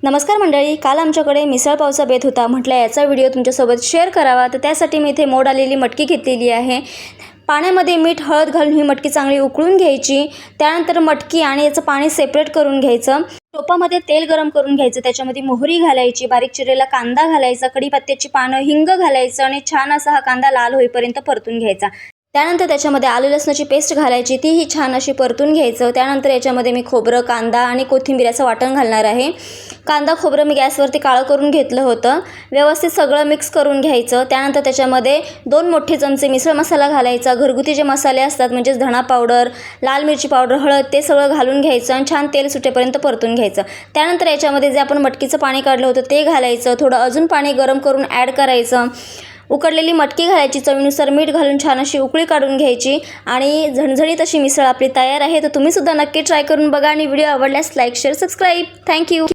नमस्कार मंडळी, काल आमच्याकडे मिसळ पावचा बेत होता. म्हटलं याचा व्हिडिओ तुमच्यासोबत शेअर करावा, तर त्यासाठी मी इथे मोड आलेली मटकी घेतलेली आहे. पाण्यामध्ये मीठ हळद घालून ही मटकी चांगली उकळून घ्यायची. त्यानंतर मटकी आणि याचं पाणी सेपरेट करून घ्यायचं. टोपामध्ये तेल गरम करून घ्यायचं, त्याच्यामध्ये मोहरी घालायची, बारीक चिरलेला कांदा घालायचा, कढीपत्त्याची पानं, हिंग घालायचं आणि छान असा हा कांदा लाल होईपर्यंत परतून घ्यायचा. त्यानंतर त्याच्यामध्ये आलं लसणाची पेस्ट घालायची, तीही छान अशी परतून घ्यायचं. त्यानंतर याच्यामध्ये मी खोबरं, कांदा आणि कोथिंबीरचं वाटण घालणार आहे. कांदा खोबरं मी गॅसवरती काळं करून घेतलं होतं. व्यवस्थित सगळं मिक्स करून घ्यायचं. त्यानंतर त्याच्यामध्ये 2 मोठे चमचे मिसळ मसाला घालायचा. घरगुती जे मसाले असतात म्हणजेच धणा पावडर, लाल मिरची पावडर, हळद, ते सगळं घालून घ्यायचं आणि छान तेल सुटेपर्यंत परतून घ्यायचं. त्यानंतर याच्यामध्ये जे आपण मटकीचं पाणी काढलं होतं ते घालायचं. थोडं अजून पाणी गरम करून ॲड करायचं. उकडलेली मटकी घालायची, चवीनुसार मीठ घालून छान अशी उकळी काढून घ्यायची आणि झणझणीत अशी मिसळ आपली तयार आहे. तर तुम्हीसुद्धा नक्की ट्राय करून बघा आणि व्हिडिओ आवडल्यास लाईक, शेअर, सबस्क्राईब. थँक्यू.